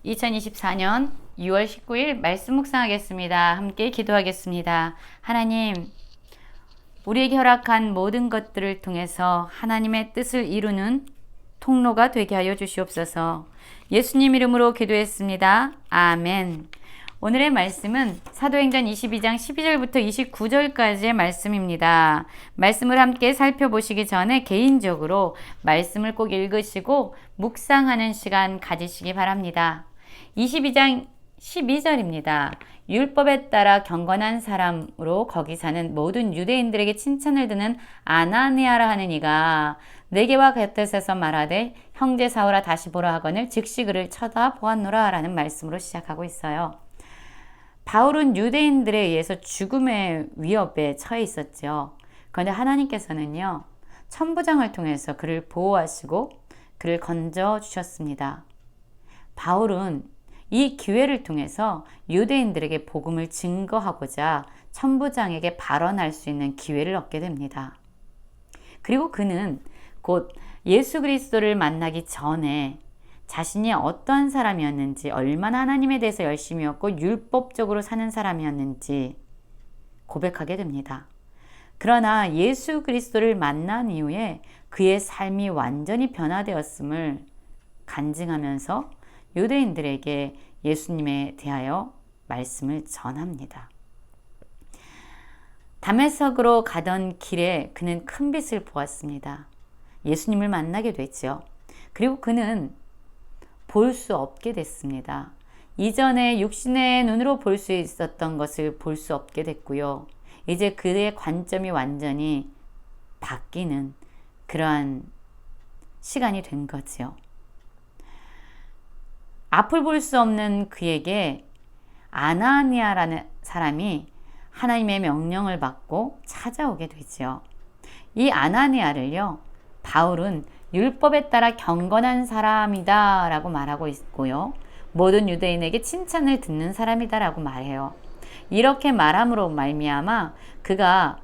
2024년 6월 19일 말씀 묵상하겠습니다. 함께 기도하겠습니다. 하나님, 우리에게 허락한 모든 것들을 통해서 하나님의 뜻을 이루는 통로가 되게 하여 주시옵소서. 예수님 이름으로 기도했습니다. 아멘. 오늘의 말씀은 사도행전 22장 12절부터 29절까지의 말씀입니다. 말씀을 함께 살펴보시기 전에 개인적으로 말씀을 꼭 읽으시고 묵상하는 시간 가지시기 바랍니다. 22장 12절입니다. 율법에 따라 경건한 사람으로 거기 사는 모든 유대인들에게 칭찬을 듣는 아나니아라 하는 이가 내게와 곁에서 말하되 형제 사오라 다시 보라 하거늘 즉시 그를 쳐다보았노라 라는 말씀으로 시작하고 있어요. 바울은 유대인들에 의해서 죽음의 위협에 처해 있었죠. 그런데 하나님께서는요, 천부장을 통해서 그를 보호하시고 그를 건져 주셨습니다. 바울은 이 기회를 통해서 유대인들에게 복음을 증거하고자 천부장에게 발언할 수 있는 기회를 얻게 됩니다. 그리고 그는 곧 예수 그리스도를 만나기 전에 자신이 어떤 사람이었는지, 얼마나 하나님에 대해서 열심이었고 율법적으로 사는 사람이었는지 고백하게 됩니다. 그러나 예수 그리스도를 만난 이후에 그의 삶이 완전히 변화되었음을 간증하면서 유대인들에게 예수님에 대하여 말씀을 전합니다. 다메섹으로 가던 길에 그는 큰 빛을 보았습니다. 예수님을 만나게 됐죠. 그리고 그는 볼 수 없게 됐습니다. 이전에 육신의 눈으로 볼 수 있었던 것을 볼 수 없게 됐고요. 이제 그의 관점이 완전히 바뀌는 그러한 시간이 된 거지요. 앞을 볼 수 없는 그에게 아나니아라는 사람이 하나님의 명령을 받고 찾아오게 되지요. 이 아나니아를요, 바울은 율법에 따라 경건한 사람이다 라고 말하고 있고요. 모든 유대인에게 칭찬을 듣는 사람이다 라고 말해요. 이렇게 말함으로 말미암아 그가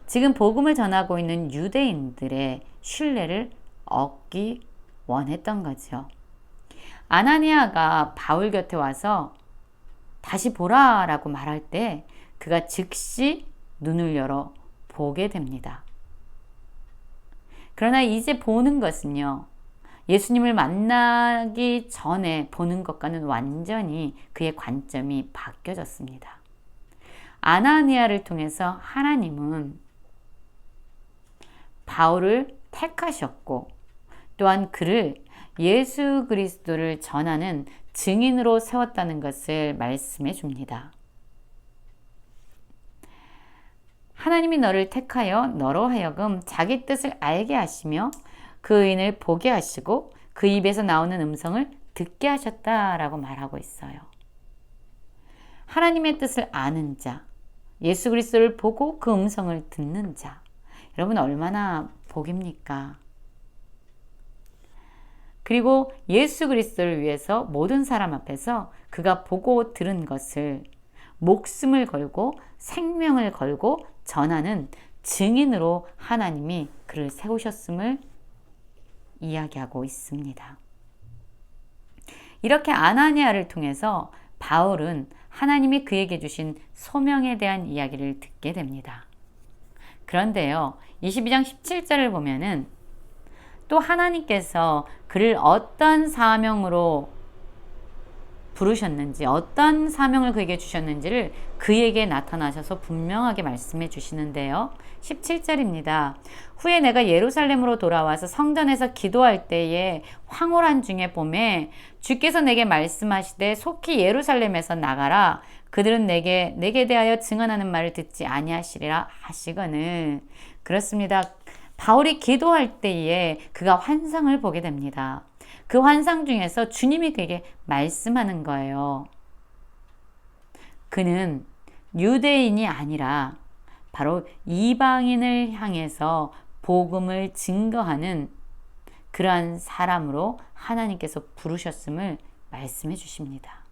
지금 복음을 전하고 있는 유대인들의 신뢰를 얻기 원했던 거죠. 아나니아가 바울 곁에 와서 다시 보라 라고 말할 때 그가 즉시 눈을 열어 보게 됩니다. 그러나 이제 보는 것은요, 예수님을 만나기 전에 보는 것과는 완전히 그의 관점이 바뀌어졌습니다. 아나니아를 통해서 하나님은 바울을 택하셨고 또한 그를 예수 그리스도를 전하는 증인으로 세웠다는 것을 말씀해 줍니다. 하나님이 너를 택하여 너로 하여금 자기 뜻을 알게 하시며 그 의인을 보게 하시고 그 입에서 나오는 음성을 듣게 하셨다라고 말하고 있어요. 하나님의 뜻을 아는 자, 예수 그리스도를 보고 그 음성을 듣는 자, 여러분 얼마나 복입니까? 그리고 예수 그리스도를 위해서 모든 사람 앞에서 그가 보고 들은 것을 목숨을 걸고 생명을 걸고 전하는 증인으로 하나님이 그를 세우셨음을 이야기하고 있습니다. 이렇게 아나니아를 통해서 바울은 하나님이 그에게 주신 소명에 대한 이야기를 듣게 됩니다. 그런데요, 22장 17절을 보면은 또 하나님께서 그를 어떤 사명으로 부르셨는지, 어떤 사명을 그에게 주셨는지를 그에게 나타나셔서 분명하게 말씀해 주시는데요. 17절입니다. 후에 내가 예루살렘으로 돌아와서 성전에서 기도할 때에 황홀한 중에 봄에 주께서 내게 말씀하시되 속히 예루살렘에서 나가라. 그들은 내게 대하여 증언하는 말을 듣지 아니하시리라 하시거늘. 그렇습니다. 바울이 기도할 때에 그가 환상을 보게 됩니다. 그 환상 중에서 주님이 그에게 말씀하는 거예요. 그는 유대인이 아니라 바로 이방인을 향해서 복음을 증거하는 그러한 사람으로 하나님께서 부르셨음을 말씀해 주십니다.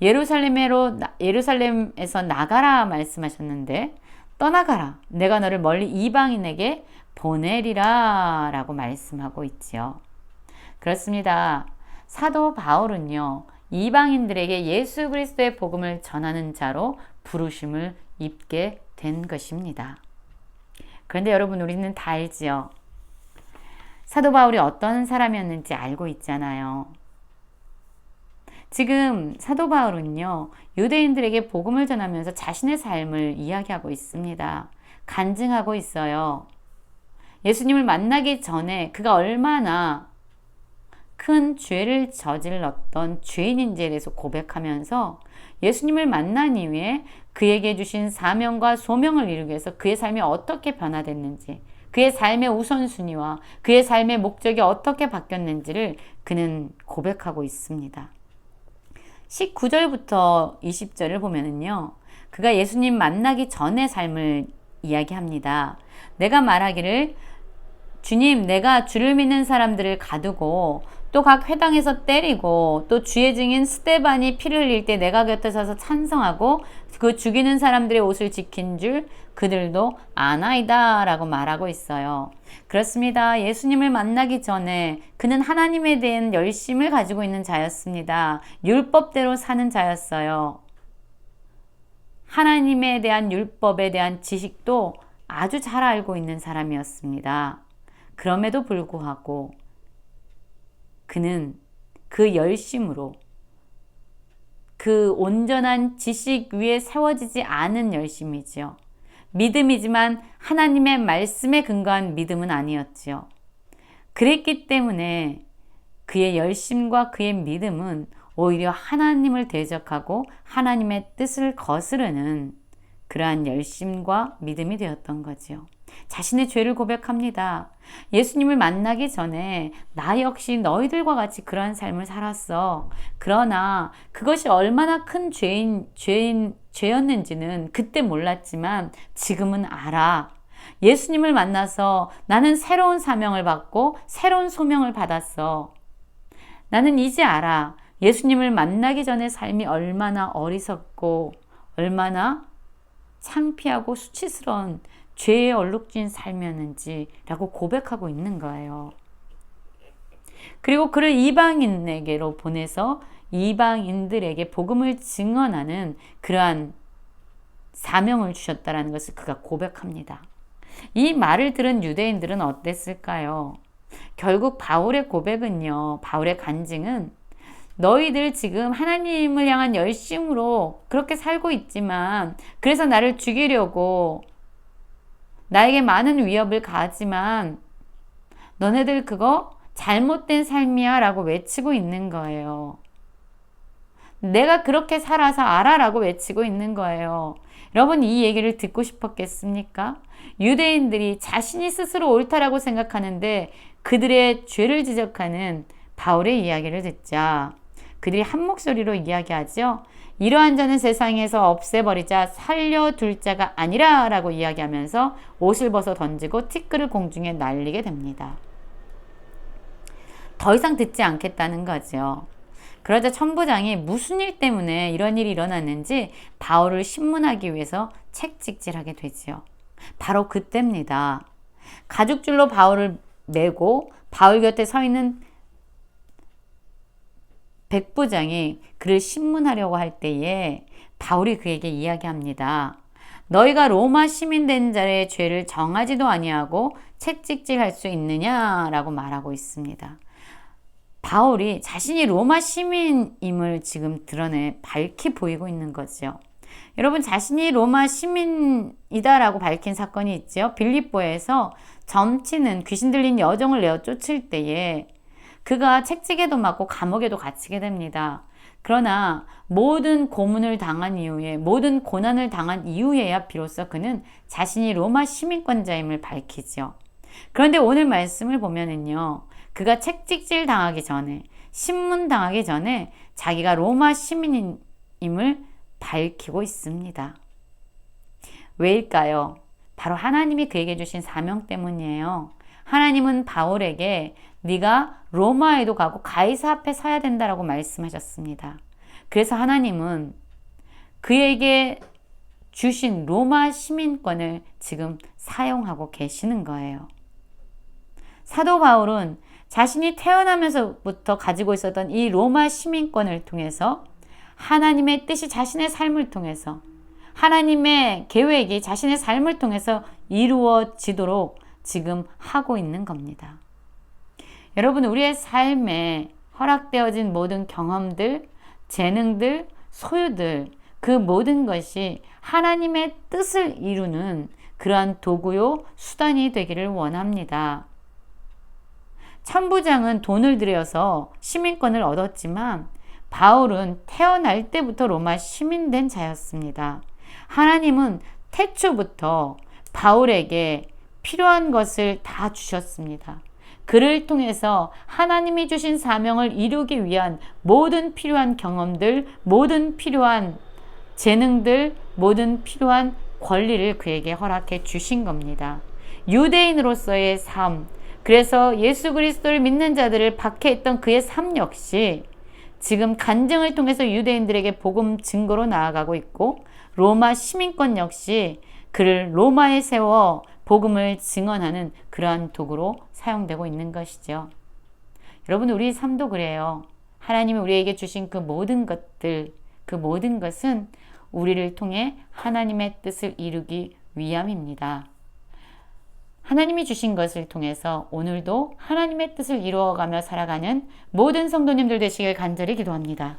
예루살렘에서 나가라 말씀하셨는데 떠나가라. 내가 너를 멀리 이방인에게 보내리라 라고 말씀하고 있지요. 그렇습니다. 사도 바울은요, 이방인들에게 예수 그리스도의 복음을 전하는 자로 부르심을 입게 된 것입니다. 그런데 여러분, 우리는 다 알지요. 사도 바울이 어떤 사람이었는지 알고 있잖아요. 지금 사도 바울은요, 유대인들에게 복음을 전하면서 자신의 삶을 이야기하고 있습니다. 간증하고 있어요. 예수님을 만나기 전에 그가 얼마나 큰 죄를 저질렀던 죄인인지에 대해서 고백하면서 예수님을 만난 이후에 그에게 주신 사명과 소명을 이루기 위해서 그의 삶이 어떻게 변화됐는지, 그의 삶의 우선순위와 그의 삶의 목적이 어떻게 바뀌었는지를 그는 고백하고 있습니다. 19절부터 20절을 보면은요, 그가 예수님 만나기 전의 삶을 이야기합니다. 내가 말하기를, 주님, 내가 주를 믿는 사람들을 가두고 또 각 회당에서 때리고 또 주의 증인 스데반이 피를 흘릴 때 내가 곁에 서서 찬성하고 그 죽이는 사람들의 옷을 지킨 줄 그들도 아나이다 라고 말하고 있어요. 그렇습니다. 예수님을 만나기 전에 그는 하나님에 대한 열심을 가지고 있는 자였습니다. 율법대로 사는 자였어요. 하나님에 대한 율법에 대한 지식도 아주 잘 알고 있는 사람이었습니다. 그럼에도 불구하고 그는 그 열심으로, 그 온전한 지식 위에 세워지지 않은 열심이지요. 믿음이지만 하나님의 말씀에 근거한 믿음은 아니었지요. 그랬기 때문에 그의 열심과 그의 믿음은 오히려 하나님을 대적하고 하나님의 뜻을 거스르는 그러한 열심과 믿음이 되었던 거지요. 자신의 죄를 고백합니다. 예수님을 만나기 전에 나 역시 너희들과 같이 그러한 삶을 살았어. 그러나 그것이 얼마나 큰 죄였는지는 그때 몰랐지만 지금은 알아. 예수님을 만나서 나는 새로운 사명을 받고 새로운 소명을 받았어. 나는 이제 알아. 예수님을 만나기 전에 삶이 얼마나 어리석고 얼마나 창피하고 수치스러운 죄에 얼룩진 삶이었는지라고 고백하고 있는 거예요. 그리고 그를 이방인에게로 보내서 이방인들에게 복음을 증언하는 그러한 사명을 주셨다는 것을 그가 고백합니다. 이 말을 들은 유대인들은 어땠을까요? 결국 바울의 고백은요, 바울의 간증은 너희들 지금 하나님을 향한 열심으로 그렇게 살고 있지만 그래서 나를 죽이려고 나에게 많은 위협을 가하지만 너네들 그거 잘못된 삶이야 라고 외치고 있는 거예요. 내가 그렇게 살아서 알아 라고 외치고 있는 거예요. 여러분, 이 얘기를 듣고 싶었겠습니까? 유대인들이 자신이 스스로 옳다라고 생각하는데 그들의 죄를 지적하는 바울의 이야기를 듣자 그들이 한 목소리로 이야기하죠. 이러한 자는 세상에서 없애버리자, 살려둘 자가 아니라 라고 이야기하면서 옷을 벗어 던지고 티끌을 공중에 날리게 됩니다. 더 이상 듣지 않겠다는 거죠. 그러자 천부장이 무슨 일 때문에 이런 일이 일어났는지 바울을 신문하기 위해서 책찍질하게 되지요. 바로 그때입니다. 가죽줄로 바울을 매고 바울 곁에 서 있는 백부장이 그를 신문하려고 할 때에 바울이 그에게 이야기합니다. 너희가 로마 시민 된 자의 죄를 정하지도 아니하고 채찍질할 수 있느냐라고 말하고 있습니다. 바울이 자신이 로마 시민임을 지금 드러내 밝히 보이고 있는 거죠. 여러분, 자신이 로마 시민이다라고 밝힌 사건이 있죠. 빌립보에서 점치는 귀신 들린 여종을 내어 쫓을 때에 그가 채찍에도 맞고 감옥에도 갇히게 됩니다. 그러나 모든 고문을 당한 이후에, 모든 고난을 당한 이후에야 비로소 그는 자신이 로마 시민권자임을 밝히죠. 그런데 오늘 말씀을 보면은요, 그가 채찍질 당하기 전에, 신문 당하기 전에 자기가 로마 시민임을 밝히고 있습니다. 왜일까요? 바로 하나님이 그에게 주신 사명 때문이에요. 하나님은 바울에게 네가 로마에도 가고 가이사 앞에 서야 된다라고 말씀하셨습니다. 그래서 하나님은 그에게 주신 로마 시민권을 지금 사용하고 계시는 거예요. 사도 바울은 자신이 태어나면서부터 가지고 있었던 이 로마 시민권을 통해서 하나님의 뜻이 자신의 삶을 통해서 하나님의 계획이 자신의 삶을 통해서 이루어지도록 지금 하고 있는 겁니다. 여러분, 우리의 삶에 허락되어진 모든 경험들, 재능들, 소유들, 그 모든 것이 하나님의 뜻을 이루는 그러한 도구요, 수단이 되기를 원합니다. 천부장은 돈을 들여서 시민권을 얻었지만 바울은 태어날 때부터 로마 시민된 자였습니다. 하나님은 태초부터 바울에게 필요한 것을 다 주셨습니다. 그를 통해서 하나님이 주신 사명을 이루기 위한 모든 필요한 경험들, 모든 필요한 재능들, 모든 필요한 권리를 그에게 허락해 주신 겁니다. 유대인으로서의 삶, 그래서 예수 그리스도를 믿는 자들을 박해했던 그의 삶 역시 지금 간증을 통해서 유대인들에게 복음 증거로 나아가고 있고, 로마 시민권 역시 그를 로마에 세워 복음을 증언하는 그러한 도구로 사용되고 있는 것이죠. 여러분, 우리 삶도 그래요. 하나님이 우리에게 주신 그 모든 것들, 그 모든 것은 우리를 통해 하나님의 뜻을 이루기 위함입니다. 하나님이 주신 것을 통해서 오늘도 하나님의 뜻을 이루어가며 살아가는 모든 성도님들 되시길 간절히 기도합니다.